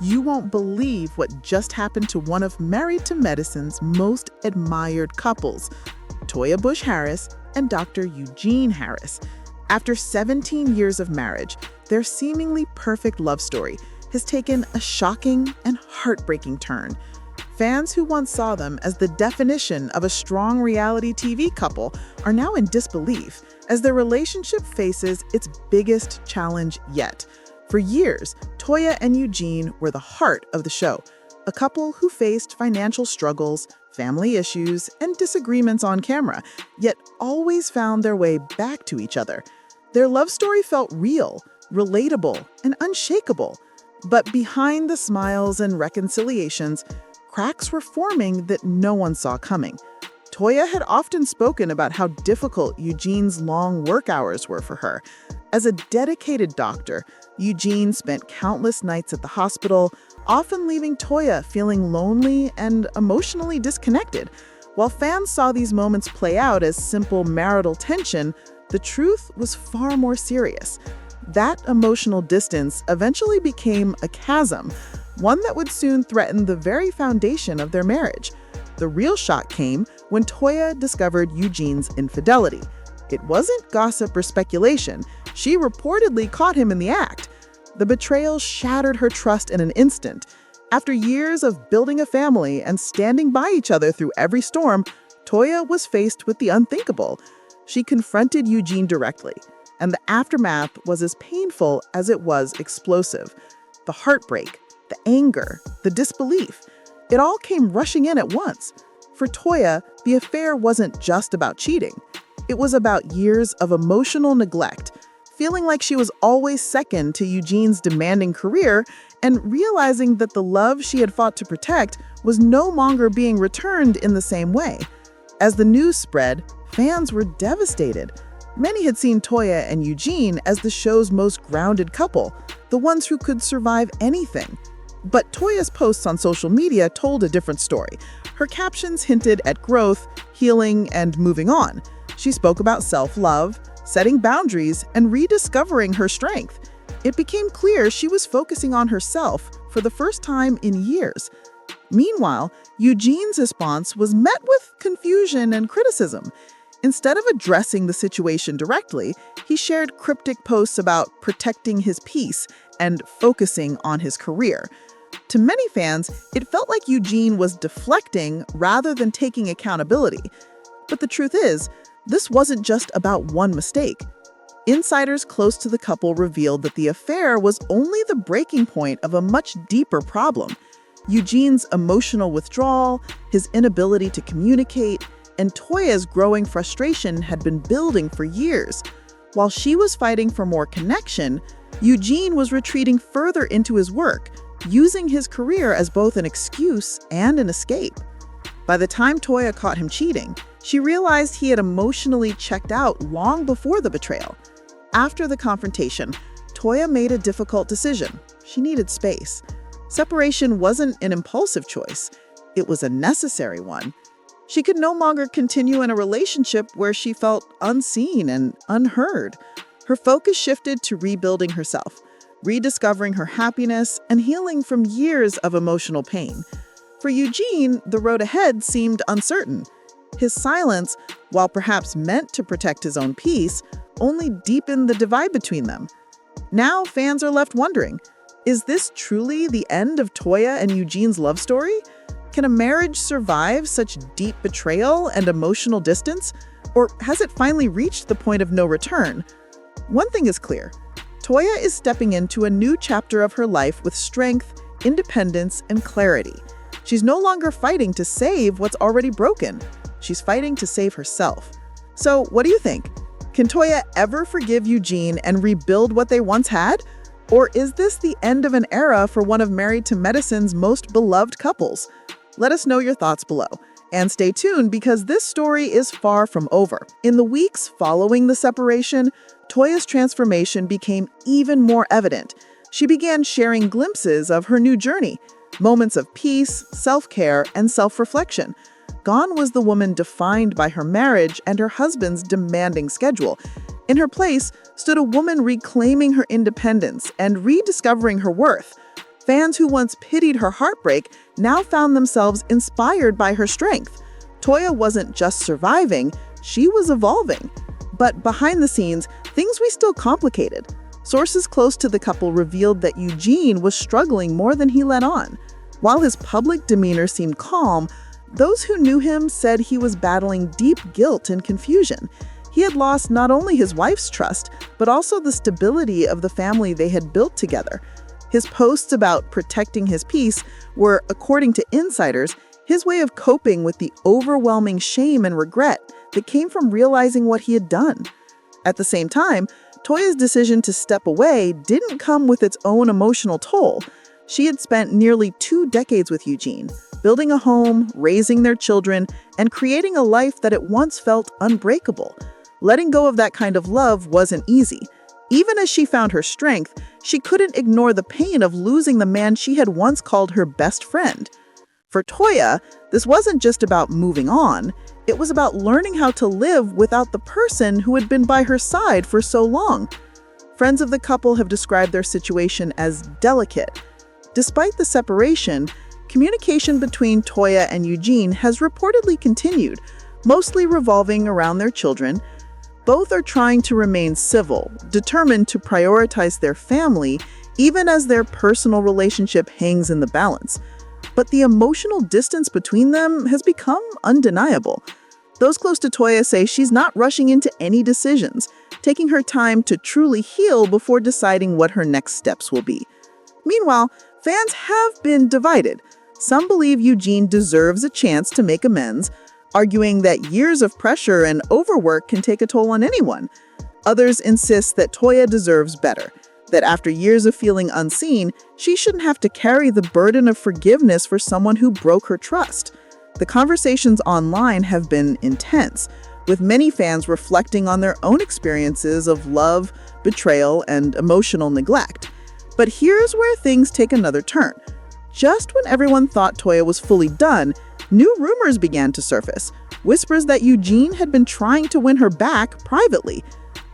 You won't believe what just happened to one of Married to Medicine's most admired couples, Toya Bush-Harris and Dr. Eugene Harris. After 17 years of marriage, their seemingly perfect love story has taken a shocking and heartbreaking turn. Fans who once saw them as the definition of a strong reality TV couple are now in disbelief as their relationship faces its biggest challenge yet. For years, Toya and Eugene were the heart of the show, a couple who faced financial struggles, family issues, and disagreements on camera, yet always found their way back to each other. Their love story felt real, relatable, and unshakable. But behind the smiles and reconciliations, cracks were forming that no one saw coming. Toya had often spoken about how difficult Eugene's long work hours were for her. As a dedicated doctor, Eugene spent countless nights at the hospital, often leaving Toya feeling lonely and emotionally disconnected. While fans saw these moments play out as simple marital tension, the truth was far more serious. That emotional distance eventually became a chasm, one that would soon threaten the very foundation of their marriage. The real shock came when Toya discovered Eugene's infidelity. It wasn't gossip or speculation. She reportedly caught him in the act. The betrayal shattered her trust in an instant. After years of building a family and standing by each other through every storm, Toya was faced with the unthinkable. She confronted Eugene directly, and the aftermath was as painful as it was explosive. The heartbreak, the anger, the disbelief, it all came rushing in at once. For Toya, the affair wasn't just about cheating. It was about years of emotional neglect, feeling like she was always second to Eugene's demanding career and realizing that the love she had fought to protect was no longer being returned in the same way. As the news spread, fans were devastated. Many had seen Toya and Eugene as the show's most grounded couple, the ones who could survive anything. But Toya's posts on social media told a different story. Her captions hinted at growth, healing, and moving on. She spoke about self-love, setting boundaries, and rediscovering her strength. It became clear she was focusing on herself for the first time in years. Meanwhile, Eugene's response was met with confusion and criticism. Instead of addressing the situation directly, he shared cryptic posts about protecting his peace and focusing on his career. To many fans, it felt like Eugene was deflecting rather than taking accountability. But the truth is, this wasn't just about one mistake. Insiders close to the couple revealed that the affair was only the breaking point of a much deeper problem. Eugene's emotional withdrawal, his inability to communicate, and Toya's growing frustration had been building for years. While she was fighting for more connection, Eugene was retreating further into his work, using his career as both an excuse and an escape. By the time Toya caught him cheating, she realized he had emotionally checked out long before the betrayal. After the confrontation, Toya made a difficult decision. She needed space. Separation wasn't an impulsive choice. It was a necessary one. She could no longer continue in a relationship where she felt unseen and unheard. Her focus shifted to rebuilding herself, rediscovering her happiness, and healing from years of emotional pain. For Eugene, the road ahead seemed uncertain. His silence, while perhaps meant to protect his own peace, only deepened the divide between them. Now fans are left wondering, is this truly the end of Toya and Eugene's love story? Can a marriage survive such deep betrayal and emotional distance? Or has it finally reached the point of no return? One thing is clear. Toya is stepping into a new chapter of her life with strength, independence, and clarity. She's no longer fighting to save what's already broken. She's fighting to save herself. So what do you think? Can Toya ever forgive Eugene and rebuild what they once had? Or is this the end of an era for one of Married to Medicine's most beloved couples? Let us know your thoughts below. And stay tuned because this story is far from over. In the weeks following the separation, Toya's transformation became even more evident. She began sharing glimpses of her new journey, moments of peace, self-care, and self-reflection. Gone was the woman defined by her marriage and her husband's demanding schedule. In her place stood a woman reclaiming her independence and rediscovering her worth. Fans who once pitied her heartbreak now found themselves inspired by her strength. Toya wasn't just surviving, she was evolving. But behind the scenes, things were still complicated. Sources close to the couple revealed that Eugene was struggling more than he let on. While his public demeanor seemed calm, those who knew him said he was battling deep guilt and confusion. He had lost not only his wife's trust, but also the stability of the family they had built together. His posts about protecting his peace were, according to insiders, his way of coping with the overwhelming shame and regret that came from realizing what he had done. At the same time, Toya's decision to step away didn't come with its own emotional toll. She had spent nearly 2 decades with Eugene, building a home, raising their children, and creating a life that at once felt unbreakable. Letting go of that kind of love wasn't easy. Even as she found her strength, she couldn't ignore the pain of losing the man she had once called her best friend. For Toya, this wasn't just about moving on. It was about learning how to live without the person who had been by her side for so long. Friends of the couple have described their situation as delicate. Despite the separation, communication between Toya and Eugene has reportedly continued, mostly revolving around their children. Both are trying to remain civil, determined to prioritize their family, even as their personal relationship hangs in the balance. But the emotional distance between them has become undeniable. Those close to Toya say she's not rushing into any decisions, taking her time to truly heal before deciding what her next steps will be. Meanwhile, fans have been divided. Some believe Eugene deserves a chance to make amends, arguing that years of pressure and overwork can take a toll on anyone. Others insist that Toya deserves better, that after years of feeling unseen, she shouldn't have to carry the burden of forgiveness for someone who broke her trust. The conversations online have been intense, with many fans reflecting on their own experiences of love, betrayal, and emotional neglect. But here's where things take another turn. Just when everyone thought Toya was fully done, new rumors began to surface, whispers that Eugene had been trying to win her back privately.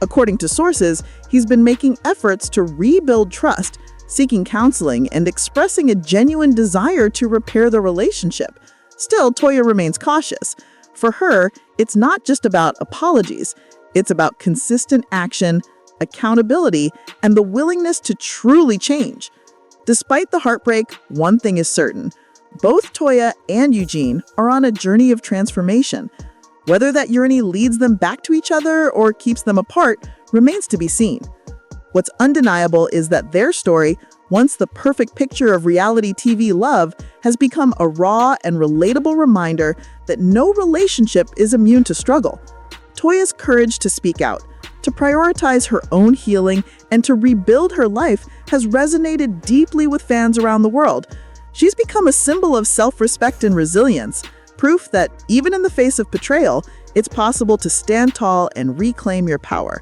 According to sources, he's been making efforts to rebuild trust, seeking counseling, and expressing a genuine desire to repair the relationship. Still, Toya remains cautious. For her, it's not just about apologies. It's about consistent action, accountability, and the willingness to truly change. Despite the heartbreak, one thing is certain. Both Toya and Eugene are on a journey of transformation. Whether that journey leads them back to each other or keeps them apart remains to be seen. What's undeniable is that their story, once the perfect picture of reality TV love, has become a raw and relatable reminder that no relationship is immune to struggle. Toya's courage to speak out, to prioritize her own healing, and to rebuild her life has resonated deeply with fans around the world. She's become a symbol of self-respect and resilience, proof that even in the face of betrayal, it's possible to stand tall and reclaim your power.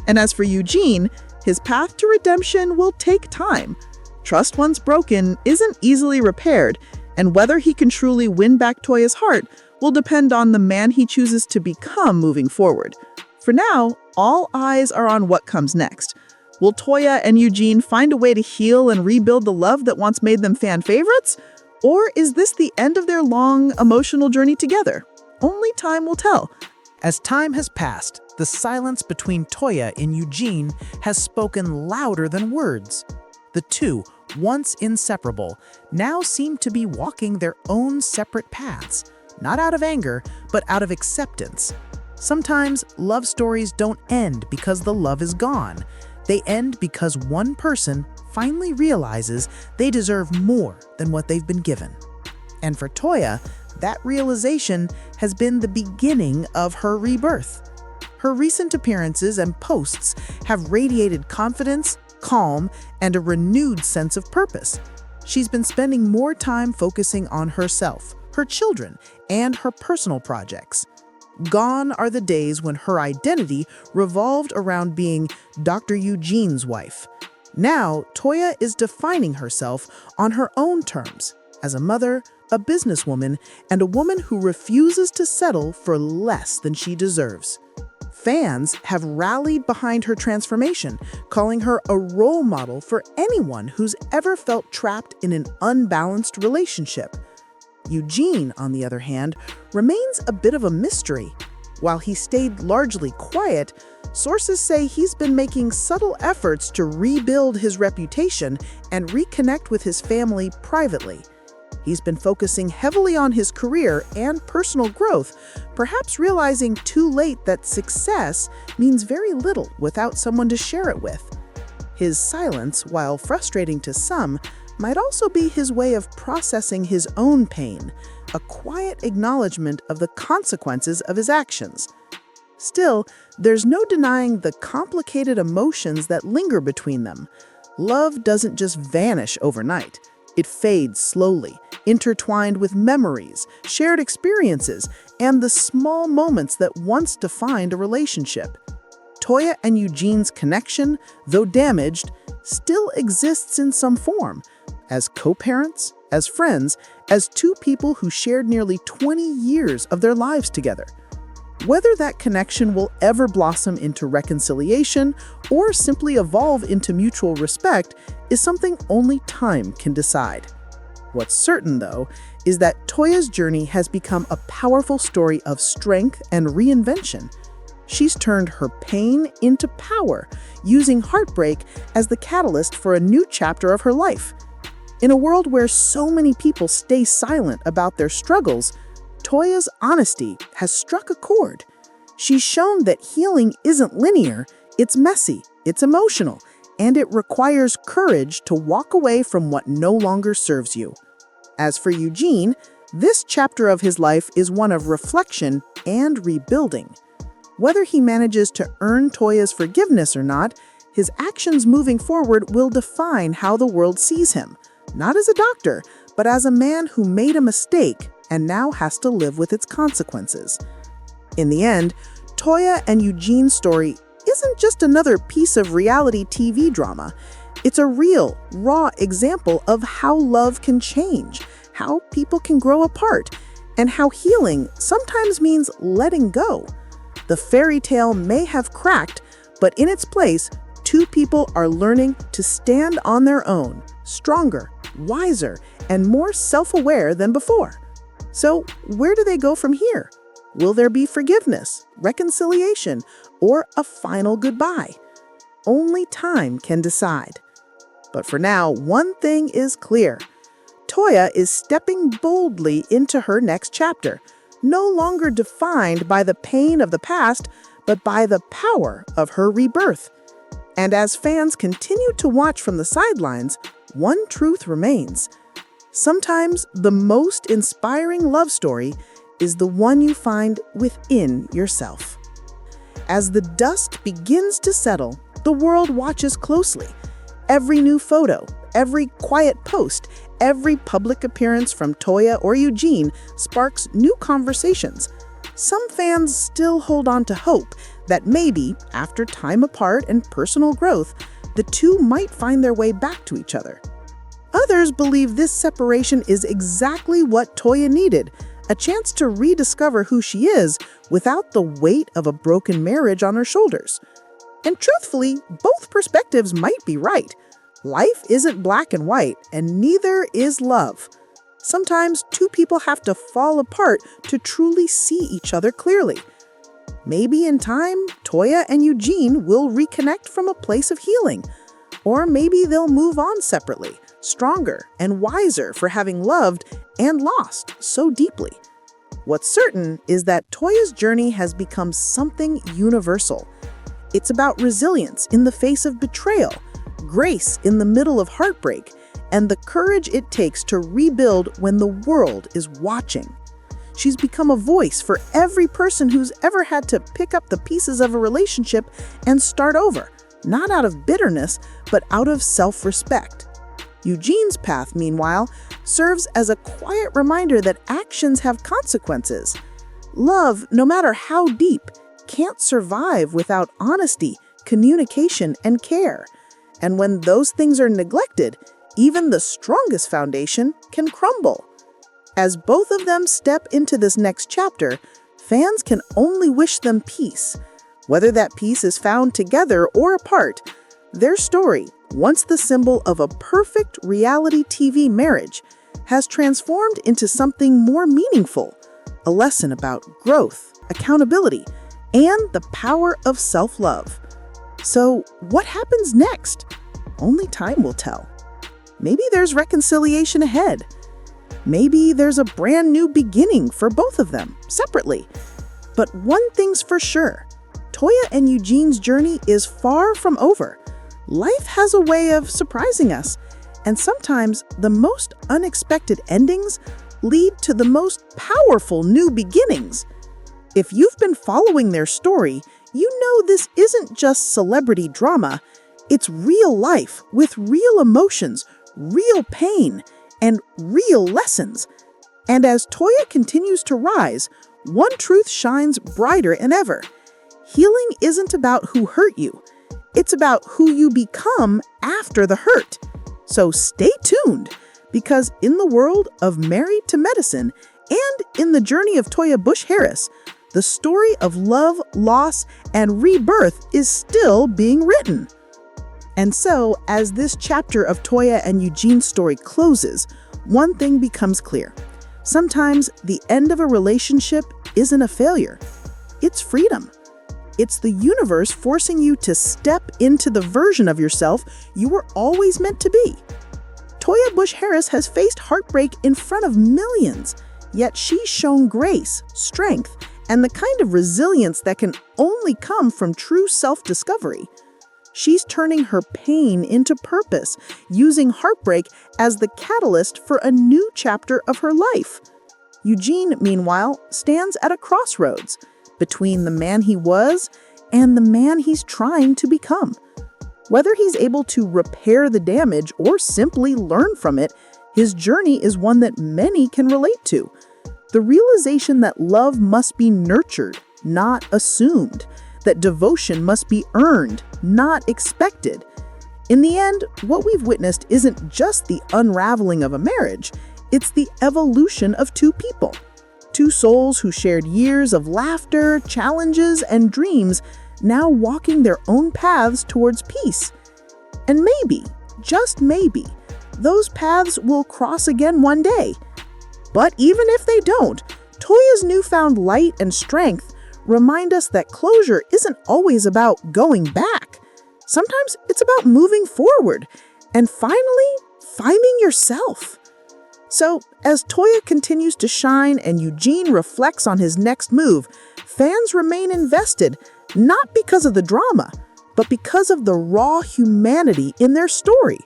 And as for Eugene, his path to redemption will take time. Trust once broken isn't easily repaired, and whether he can truly win back Toya's heart will depend on the man he chooses to become moving forward. For now, all eyes are on what comes next. Will Toya and Eugene find a way to heal and rebuild the love that once made them fan favorites? Or is this the end of their long, emotional journey together? Only time will tell. As time has passed, the silence between Toya and Eugene has spoken louder than words. The two, once inseparable, now seem to be walking their own separate paths, not out of anger, but out of acceptance. Sometimes love stories don't end because the love is gone. They end because one person finally realizes they deserve more than what they've been given. And for Toya, that realization has been the beginning of her rebirth. Her recent appearances and posts have radiated confidence, calm, and a renewed sense of purpose. She's been spending more time focusing on herself, her children, and her personal projects. Gone are the days when her identity revolved around being Dr. Eugene's wife. Now, Toya is defining herself on her own terms, as a mother, a businesswoman, and a woman who refuses to settle for less than she deserves. Fans have rallied behind her transformation, calling her a role model for anyone who's ever felt trapped in an unbalanced relationship. Eugene, on the other hand, remains a bit of a mystery. While he stayed largely quiet, sources say he's been making subtle efforts to rebuild his reputation and reconnect with his family privately. He's been focusing heavily on his career and personal growth, perhaps realizing too late that success means very little without someone to share it with. His silence, while frustrating to some, might also be his way of processing his own pain, a quiet acknowledgement of the consequences of his actions. Still, there's no denying the complicated emotions that linger between them. Love doesn't just vanish overnight. It fades slowly, intertwined with memories, shared experiences, and the small moments that once defined a relationship. Toya and Eugene's connection, though damaged, still exists in some form, as co-parents, as friends, as two people who shared nearly 20 years of their lives together. Whether that connection will ever blossom into reconciliation or simply evolve into mutual respect is something only time can decide. What's certain, though, is that Toya's journey has become a powerful story of strength and reinvention. She's turned her pain into power, using heartbreak as the catalyst for a new chapter of her life. In a world where so many people stay silent about their struggles, Toya's honesty has struck a chord. She's shown that healing isn't linear, it's messy, it's emotional, and it requires courage to walk away from what no longer serves you. As for Eugene, this chapter of his life is one of reflection and rebuilding. Whether he manages to earn Toya's forgiveness or not, his actions moving forward will define how the world sees him, not as a doctor, but as a man who made a mistake and now has to live with its consequences. In the end, Toya and Eugene's story isn't just another piece of reality TV drama. It's a real, raw example of how love can change, how people can grow apart, and how healing sometimes means letting go. The fairy tale may have cracked, but in its place, two people are learning to stand on their own, stronger, wiser, and more self-aware than before. So, where do they go from here? Will there be forgiveness, reconciliation, or a final goodbye? Only time can decide. But for now, one thing is clear. Toya is stepping boldly into her next chapter, no longer defined by the pain of the past, but by the power of her rebirth. And as fans continue to watch from the sidelines, one truth remains. Sometimes the most inspiring love story is the one you find within yourself. As the dust begins to settle, the world watches closely. Every new photo, every quiet post, every public appearance from Toya or Eugene sparks new conversations. Some fans still hold on to hope that maybe, after time apart and personal growth, the two might find their way back to each other. Others believe this separation is exactly what Toya needed, a chance to rediscover who she is without the weight of a broken marriage on her shoulders. And truthfully, both perspectives might be right. Life isn't black and white, and neither is love. Sometimes two people have to fall apart to truly see each other clearly. Maybe in time, Toya and Eugene will reconnect from a place of healing. Or maybe they'll move on separately, stronger and wiser for having loved and lost so deeply. What's certain is that Toya's journey has become something universal. It's about resilience in the face of betrayal, grace in the middle of heartbreak, and the courage it takes to rebuild when the world is watching. She's become a voice for every person who's ever had to pick up the pieces of a relationship and start over, not out of bitterness, but out of self-respect. Eugene's path, meanwhile, serves as a quiet reminder that actions have consequences. Love, no matter how deep, can't survive without honesty, communication, and care. And when those things are neglected, even the strongest foundation can crumble. As both of them step into this next chapter, fans can only wish them peace. Whether that piece is found together or apart, their story, once the symbol of a perfect reality TV marriage, has transformed into something more meaningful, a lesson about growth, accountability, and the power of self-love. So, what happens next? Only time will tell. Maybe there's reconciliation ahead. Maybe there's a brand new beginning for both of them, separately. But one thing's for sure, Toya and Eugene's journey is far from over. Life has a way of surprising us, and sometimes the most unexpected endings lead to the most powerful new beginnings. If you've been following their story, you know this isn't just celebrity drama. It's real life with real emotions, real pain, and real lessons. And as Toya continues to rise, one truth shines brighter than ever. Healing isn't about who hurt you. It's about who you become after the hurt. So stay tuned, because in the world of Married to Medicine and in the journey of Toya Bush-Harris, the story of love, loss, and rebirth is still being written. And so, as this chapter of Toya and Eugene's story closes, one thing becomes clear. Sometimes the end of a relationship isn't a failure. It's freedom. It's the universe forcing you to step into the version of yourself you were always meant to be. Toya Bush-Harris has faced heartbreak in front of millions, yet she's shown grace, strength, and the kind of resilience that can only come from true self-discovery. She's turning her pain into purpose, using heartbreak as the catalyst for a new chapter of her life. Eugene, meanwhile, stands at a crossroads between the man he was and the man he's trying to become. Whether he's able to repair the damage or simply learn from it, his journey is one that many can relate to. The realization that love must be nurtured, not assumed, that devotion must be earned, not expected. In the end, what we've witnessed isn't just the unraveling of a marriage, it's the evolution of two people. Two souls who shared years of laughter, challenges, and dreams, now walking their own paths towards peace. And maybe, just maybe, those paths will cross again one day. But even if they don't, Toya's newfound light and strength remind us that closure isn't always about going back. Sometimes it's about moving forward and finally finding yourself. So, as Toya continues to shine and Eugene reflects on his next move, fans remain invested, not because of the drama, but because of the raw humanity in their story.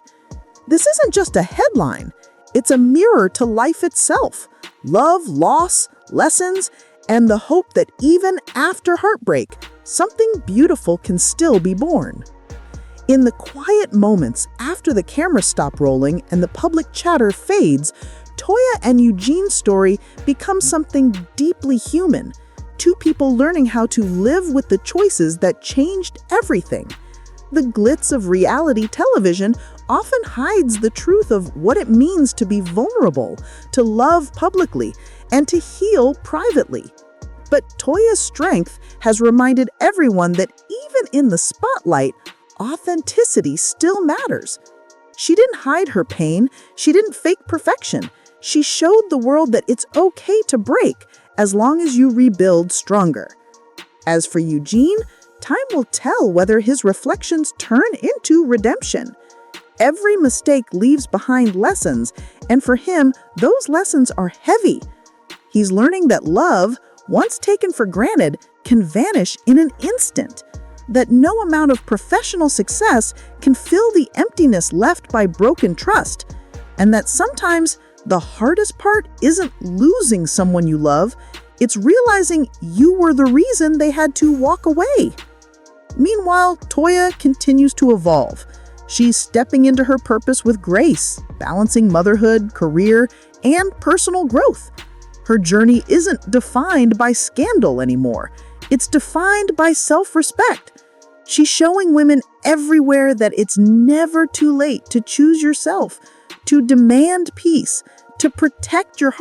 This isn't just a headline, it's a mirror to life itself. Love, loss, lessons, and the hope that even after heartbreak, something beautiful can still be born. In the quiet moments after the cameras stop rolling and the public chatter fades, Toya and Eugene's story becomes something deeply human. Two people learning how to live with the choices that changed everything. The glitz of reality television often hides the truth of what it means to be vulnerable, to love publicly, and to heal privately. But Toya's strength has reminded everyone that even in the spotlight, authenticity still matters. She didn't hide her pain, she didn't fake perfection. She showed the world that it's okay to break as long as you rebuild stronger. As for Eugene, time will tell whether his reflections turn into redemption. Every mistake leaves behind lessons, and for him, those lessons are heavy. He's learning that love, once taken for granted, can vanish in an instant. That no amount of professional success can fill the emptiness left by broken trust. And that sometimes the hardest part isn't losing someone you love, it's realizing you were the reason they had to walk away. Meanwhile, Toya continues to evolve. She's stepping into her purpose with grace, balancing motherhood, career, and personal growth. Her journey isn't defined by scandal anymore. It's defined by self-respect. She's showing women everywhere that it's never too late to choose yourself, to demand peace, to protect your heart.